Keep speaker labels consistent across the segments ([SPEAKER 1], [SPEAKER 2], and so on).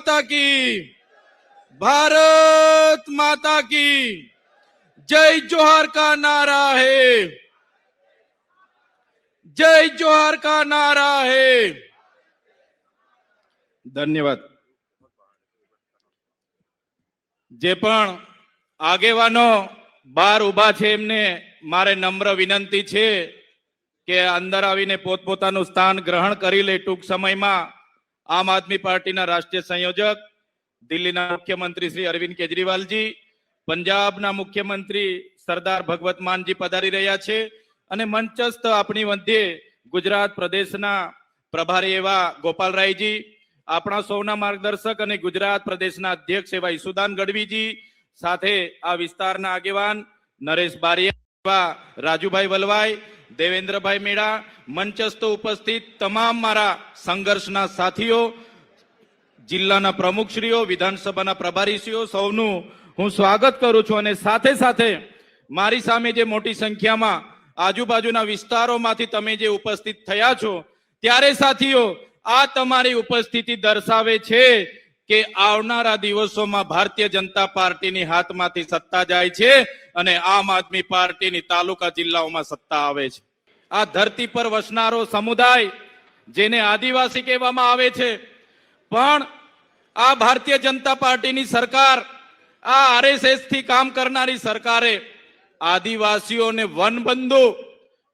[SPEAKER 1] माता की, भारत माता की जय जोहार का नारा है, जय जोहार का नारा है। धन्यवाद। जे पण આગેવાનો બહાર ઉભા છે એમને મારે નમ્ર વિનંતી છે કે અંદર આવીને પોતપોતાનું સ્થાન ગ્રહણ કરી લે। ટૂંક સમયમાં આમ આદમી પાર્ટીના રાષ્ટ્રીય સંયોજક, દિલ્હીના મુખ્યમંત્રી શ્રી અરવિંદ કેજરીવાલજી, પંજાબના મુખ્યમંત્રી સરદાર ભગવત માનજી પધારી રહ્યા છે અને મંચસ્થ આપણી મધ્યે ગુજરાત પ્રદેશના પ્રભારી એવા ગોપાલરાયજી, આપણા સૌના માર્ગદર્શક અને ગુજરાત પ્રદેશના અધ્યક્ષ એવા ઈસુદાન ગઢવીજી, સાથે આ વિસ્તારના આગેવાન નરેશ બારિયા, રાજુભાઈ વલવાઈ, દેવેન્દ્રભાઈ મેડા, મંચસ્થ ઉપસ્થિત તમામ મારા સંઘર્ષના સાથીઓ, જિલ્લાના પ્રમુખશ્રીઓ, વિધાનસભાના પ્રભારીશ્રીઓ, સૌનું હું સ્વાગત કરું છું। અને સાથે સાથે મારી સામે જે મોટી સંખ્યામાં આજુબાજુના વિસ્તારોમાંથી તમે જે ઉપસ્થિત થયા છો, ત્યારે સાથીઓ આ તમારી ઉપસ્થિતિ દર્શાવે છે કે આવનારા દિવસોમાં ભારતીય જનતા પાર્ટીની હાથમાંથી સત્તા જાય છે અને આમ આદમી પાર્ટીની તાલુકા જિલ્લાઓમાં સત્તા આવે છે। આ ધરતી પર વસનારો સમુદાય જેને આદિવાસી કહેવામાં આવે છે, પણ આ ભારતીય જનતા પાર્ટીની સરકાર, આ આરએસએસ થી કામ કરનારી સરકારે આદિવાસીઓને વનબંધુ,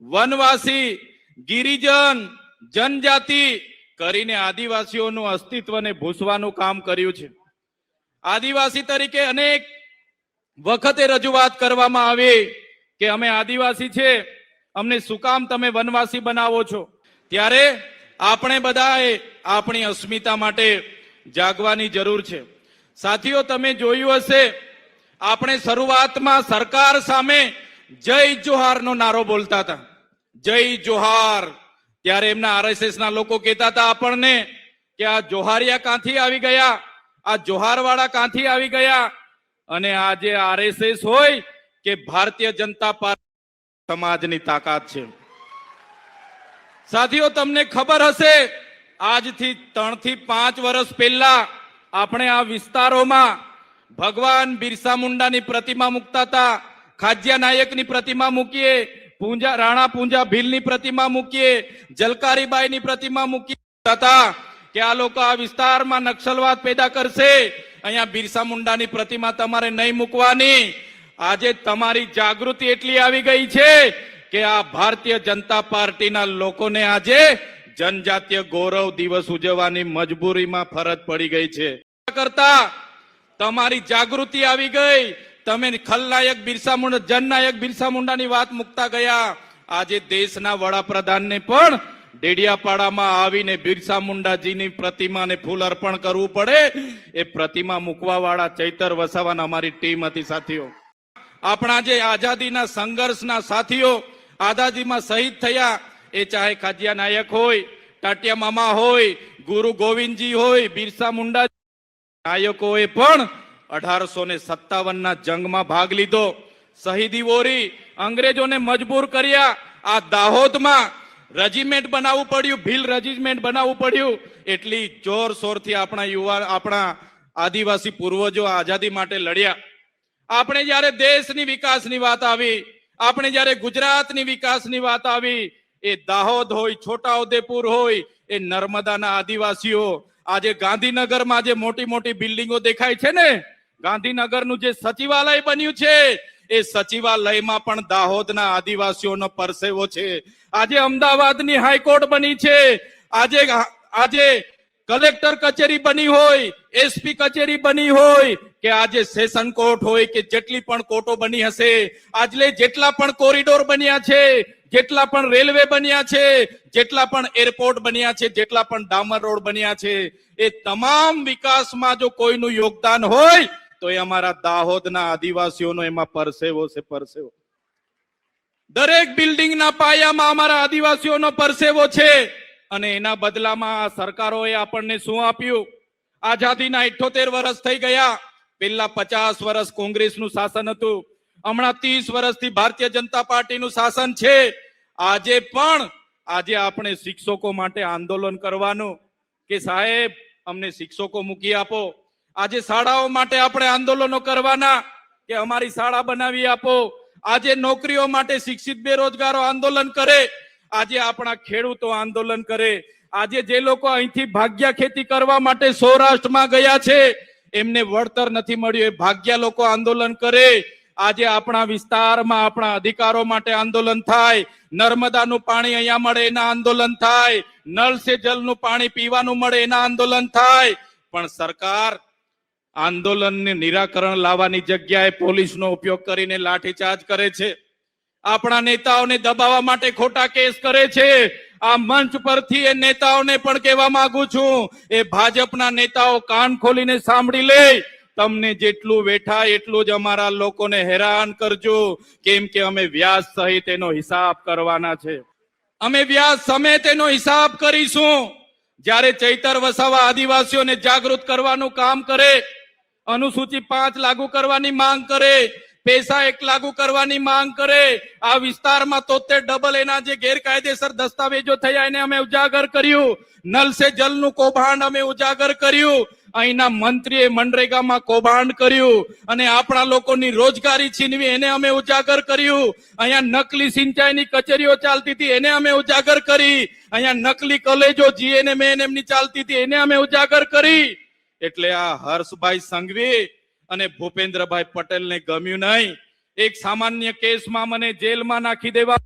[SPEAKER 1] વનવાસી, ગિરિજન, જનજાતિ કરીને આદિવાસીઓનું અસ્તિત્વને ભૂસવાનું કામ કર્યું છે। આદિવાસી તરીકે અનેક વખતે રજૂઆત કરવામાં આવી કે અમે આદિવાસી છે, અમને શું કામ તમે વનવાસી બનાવો છો? ત્યારે આપણે બધાએ આપણી અસ્મિતા માટે જાગવાની જરૂર છે। સાથીઓ, તમે જોયું હશે, આપણે શરૂઆતમાં સરકાર સામે જય જોહારનો નારો બોલતા હતા, જય જોહાર। ત્યારે એમના આરએસએસ ના લોકો કહેતા હતા આપણને કે આ જોહારિયા ક્યાંથી આવી ગયા, આ જોહારવાળા ક્યાંથી આવી ગયા? અને આજે આરએસએસ હોય કે ભારતીય જનતા પાર્ટી સમાજની તાકાત છે। સાથીઓ, તમને ખબર હશે, આજથી 3 થી 5 વર્ષ પહેલા આપણે આ વિસ્તારોમાં ભગવાન બિરસા મુંડાની પ્રતિમા મૂકતા હતા, ખાજ્યા નાયકની પ્રતિમા મૂકીએ, રાણા પૂંજા ભીલની પ્રતિમા મૂકીએ, જલકારીબાઈની પ્રતિમા મૂકીએ હતા કે આ લોકો આ વિસ્તારમાં નક્સલવાદ પેદા કરશે, અહીંયા બિરસા મુંડાની પ્રતિમા તમારે નહીં મૂકવાની। આજે તમારી જાગૃતિ એટલી આવી ગઈ છે કે આ ભારતીય જનતા પાર્ટીના લોકોને આજે જનજાતીય ગૌરવ દિવસ ઉજવવાની મજબૂરીમાં ફરજ પડી ગઈ છે। કરતા તમારી જાગૃતિ આવી ગઈ, તમે ખલનાયક બિરસા મુંડા, જનનાયક બિરસા મુંડાની વાત મુકતા ગયા। આજે દેશના વડાપ્રધાનને પણ ડેડિયાપાડામાં આવીને બિરસા મુંડાજીની પ્રતિમાને ફૂલ અર્પણ કરવું પડે। એ પ્રતિમા મૂકવા વાળા ચૈતર વસાવાના અમારી ટીમ હતી। સાથીઓ, આપણા જે આઝાદીના સંઘર્ષના સાથીઓ આઝાદીમાં શહીદ થયા, એ ચાહે ખાજિયા નાયક હોય, ટાટિયા મામા હોય, ગુરુ ગોવિંદજી હોય, બિરસા મુંડા નાયકોએ પણ 1857ના જંગમાં ભાગ લીધો, શહીદી વોરી, અંગ્રેજોને મજબૂર કર્યા। આ દાહોદમાં રેજિમેન્ટ બનાવવું પડ્યું, ભીલ રેજિમેન્ટ બનાવવું પડ્યું। એટલી જોરશોરથી આપણા આદિવાસી પૂર્વજો આઝાદી માટે લડ્યા। આપણે જ્યારે દેશની વિકાસની વાત આવી, આપણે જ્યારે ગુજરાતની વિકાસની વાત આવી, એ દાહોદ હોય, છોટાઉદેપુર હોય, એ નર્મદાના આદિવાસીઓ આજે ગાંધીનગરમાં જે મોટી મોટી બિલ્ડિંગો દેખાય છે ને, ગાંધીનગરનું જે સચિવાલય બન્યું છે, એ સચિવાલયમાં પણ દાહોદના આદિવાસીઓનો પરસેવો છે। આજે અમદાવાદની હાઈકોર્ટ બની છે, આજે કલેક્ટર કચેરી બની હોય, એસપી કચેરી બની હોય કે આજે સેશન કોર્ટ હોય કે જેટલી પણ કોર્ટો બની હશે, આજે જેટલા પણ કોરિડોર બન્યા છે, જેટલા પણ રેલવે બન્યા છે, જેટલા પણ એરપોર્ટ બન્યા છે, જેટલા પણ ડામર રોડ બન્યા છે, એ તમામ વિકાસમાં જો કોઈનું યોગદાન હોય તો એ અમારા દાહોદના આદિવાસીઓનો એમાં પરસેવો છે, પરસેવો। દરેક બિલ્ડિંગના પાયામાં અમારા આદિવાસીઓનો પરસેવો છે। અને એના બદલામાં આ સરકારોએ આપણને શું આપ્યું? આઝાદીના 78 વર્ષ થઈ ગયા। પહેલા 50 વર્ષ કોંગ્રેસનું શાસન હતું, હમણાં 30 વર્ષથી ભારતીય જનતા પાર્ટીનું શાસન છે। આજે આપણે શિક્ષકો માટે આંદોલન કરવાનું કે સાહેબ અમને શિક્ષકો મૂકી આપો. આજે શાળાઓ માટે આપણે આંદોલનો કરવાના કે અમારી શાળા બનાવી આપો. આજે નોકરીઓ માટે શિક્ષિત બેરોજગારો આંદોલન કરે. આજે આપણા ખેડૂતો આંદોલન કરે. આજે જે લોકો અહીંથી ભાગ્યા ખેતી કરવા માટે સૌરાષ્ટ્રમાં ગયા છે એમને વળતર નથી મળ્યું, એ ભાગ્યા લોકો આંદોલન કરે. આજે આપણા વિસ્તારમાં આપણા અધિકારો માટે આંદોલન થાય. નર્મદાનું પાણી અહીંયા મળે એના આંદોલન થાય. નળ સે જલનું પાણી પીવાનું મળે એના આંદોલન થાય. પણ સરકાર આંદોલનને નિરાકરણ લાવવાની જગ્યાએ પોલીસનો ઉપયોગ કરીને લાઠીચાર્જ કરે છે. આપણા નેતાઓને દબાવવા માટે ખોટા કેસ કરે છે. આ મંચ પરથી એ નેતાઓને પણ કહેવા માંગુ છું, એ ભાજપના નેતાઓ કાન ખોલીને સાંભળી લે. તમને જેટલું વેઠાય એટલું જ અમારા લોકોને હેરાન કરજો, કેમ કે અમે વ્યાજ સહિત એનો હિસાબ કરવાના છે. અમે વ્યાજ સમેત એનો હિસાબ કરીશું. જ્યારે ચૈતર વસાવા આદિવાસીઓને જાગૃત કરવાનું કામ કરે, અનુસૂચિ 5 લાગુ કરવાની માંગ કરે, પૈસા 1 લાગુ કરવાની માંગ કરે, આ વિસ્તારમાં 73 એના જે ગેરકાયદેસર દસ્તાવેજો થયા એને અમે ઉજાગર કર્યું. નલ સે જલનું કૌભાંડ અમે ઉજાગર કર્યું. અહીંના મંત્રીએ મનરેગામાં કૌભાંડ કર્યું અને આપણા લોકોની રોજગારી છીનવી એને અમે ઉજાગર કર્યું. અહીંયા નકલી સિંચાઈની કચેરીઓ ચાલતી હતી એને અમે ઉજાગર કરી. અહીંયા નકલી કોલેજો જીએનએમ એમની ચાલતી હતી એને અમે ઉજાગર કરી. એટલે આ હર્ષભાઈ સંઘવી અને ભૂપેન્દ્રભાઈ પટેલને ગમ્યું નહીં. એક સામાન્ય કેસમાં મને જેલમાં નાખી દેવા,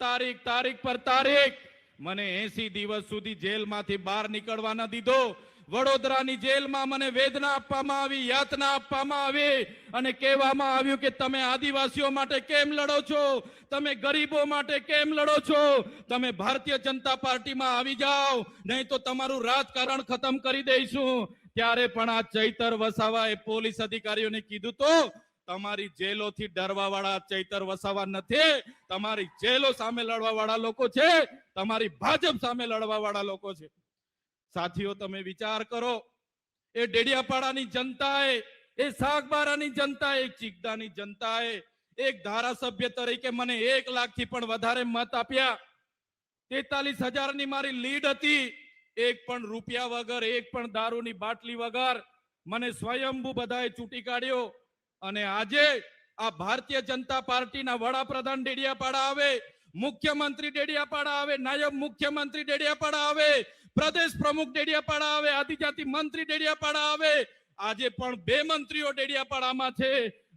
[SPEAKER 1] તારીખ પર તારીખ, મને 80 દિવસ સુધી જેલમાંથી બહાર નીકળવા ન દીધો. વડોદરાની જેલમાં મને વેદના આપવામાં આવી, યાતના આપવામાં આવી અને કહેવામાં આવ્યું કે તમે આદિવાસીઓ માટે કેમ લડો છો, તમે ગરીબો માટે કેમ લડો છો, તમે ભારતીય જનતા પાર્ટીમાં આવી જાઓ, નહીં તો તમારું રાજકારણ ખતમ કરી દઈશું. ત્યારે પણ આ ચૈતર વસાવાએ પોલીસ અધિકારીઓને કીધું તો તમારી જેલોથી ડરવા વાળા ચૈતર વસાવા નથી, તમારી જેલો સામે લડવા વાળા લોકો છે, તમારી ભાજપ સામે લડવા વાળા લોકો છે. સાથીઓ, તમે વિચાર કરો, એ ડેડિયાપાડાની જનતાએ, એ સાગબારાની જનતાએ, ચીકદાની જનતાએ એક ધારાસભ્ય તરીકે મને 1 લાખથી પણ વધારે મત આપ્યા. 43,000ની મારી લીડ હતી. 1 પણ રૂપિયા વગર, 1 પણ દારૂની બાટલી વગર મને સ્વયંભૂ બધાએ ચૂંટી કાઢ્યો. અને આજે આ ભારતીય જનતા પાર્ટીના વડાપ્રધાન ડેડિયાપાડા આવે, મુખ્યમંત્રી ડેડિયાપાડા આવે, નાયબ મુખ્યમંત્રી ડેડિયાપાડા આવે, પ્રદેશ પ્રમુખ ડેડિયાપાડા આવે, આદિજાતિ મંત્રી ડેડિયાપાડા આવે. આજે પણ 2 મંત્રીઓ ડેડિયાપાડામાં છે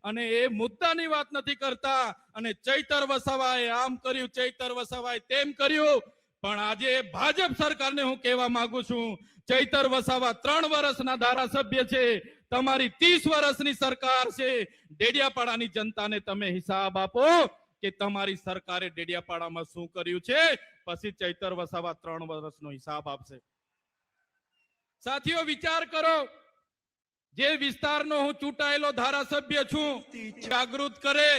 [SPEAKER 1] અને એ મુદ્દાની વાત નથી કરતા. અને ચૈતર વસાવાએ આમ કર્યું, ચૈતર વસાવાએ તેમ કર્યું. પણ આજે ભાજપ સરકારને હું કહેવા માંગુ છું, ચૈતર વસાવા 3 વર્ષના ધારાસભ્ય છે, તમારી 30 વર્ષની સરકાર છે. ડેડિયાપાડાની જનતાને તમે હિસાબ આપો કે તમારી સરકારે ડેડિયાપાડામાં શું કર્યું છે, પછી ચૈતર વસાવા 3 વર્ષનો હિસાબ આપશે. સાથીઓ, વિચાર કરો, જે વિસ્તારનો હું ચૂંટાયેલો ધારાસભ્ય છું, જાગૃત કરે,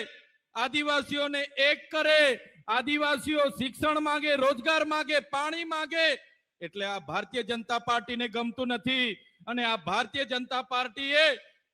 [SPEAKER 1] આદિવાસીઓને એક કરે, આદિવાસીઓ શિક્ષણ માંગે, રોજગાર માંગે, પાણી માંગે. એટલે આ ભારતીય જનતા પાર્ટીને ગમતું નથી અને આ ભારતીય જનતા પાર્ટીએ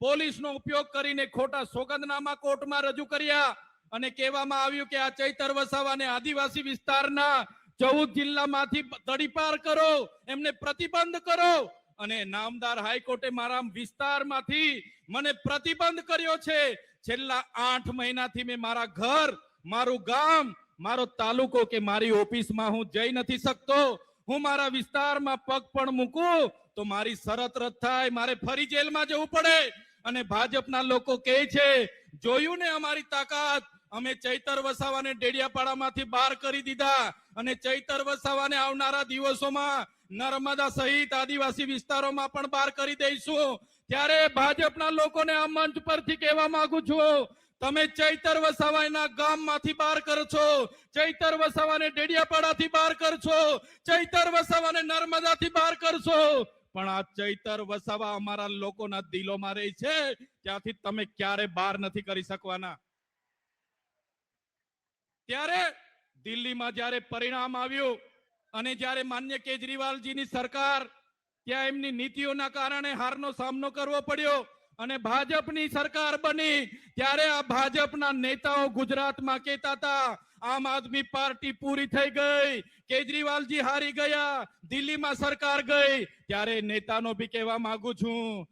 [SPEAKER 1] પોલીસનો ઉપયોગ કરીને ખોટા સોગંદનામા કોર્ટમાં રજૂ કર્યા અને કહેવામાં આવ્યું કે આ ચૈતર વસાવાને આદિવાસી વિસ્તારના 14 જિલ્લામાંથી તડીપાર કરો, એમને પ્રતિબંધ કરો. અને નામદાર હાઈકોર્ટે મારા વિસ્તારમાંથી મને પ્રતિબંધ કર્યો છે. છેલ્લા 8 મહિનાથી મેં મારા ઘર, મારું ગામ, મારો તાલુકો કે મારી ઓફિસમાં હું જઈ નથી શકતો. હું મારા વિસ્તારમાં પગ પણ મૂકું તો મારી શરત રદ થાય, મારે ફરી જેલમાં જવું પડે. અને ભાજપના લોકો કહે છે, જોયું ને અમારી તાકાત, અમે ચૈતર વસાવાને ડેડિયાપાડામાંથી બહાર કરી દીધા અને ચૈતર વસાવાને આવનારા દિવસોમાં નર્મદા સહિત આદિવાસી વિસ્તારોમાં પણ બહાર કરી દઈશું. ત્યારે ભાજપના લોકોને આ મંચ પરથી કહેવા માંગુ છું, તમે ચૈતર વસાવાના ગામમાંથી બહાર કરશો, ચૈતર વસાવાને ડેડિયાપાડાથી બહાર કરશો, ચૈતર વસાવાને નર્મદાથી બહાર કરશો, પણ આ ચૈતર વસાવા અમારા લોકોના દિલોમાં રહી છે, ત્યાંથી તમે ક્યારે બહાર નથી કરી શકવાના. ત્યારે દિલ્હીમાં જ્યારે પરિણામ આવ્યું અને જ્યારે માન્ય કેજરીવાલજીની સરકાર, ત્યાં એમની નીતિઓના કારણે હારનો સામનો કરવો પડ્યો અને ભાજપની સરકાર બની, ત્યારે આ ભાજપના નેતાઓ ગુજરાતમાં કહેતા હતા, આમ આદમી પાર્ટી પૂરી થઈ ગઈ, કેજરીવાલજી હારી ગયા, દિલ્હીમાં સરકાર ગઈ, ત્યારે નેતાનો બી કહેવા માંગુ છું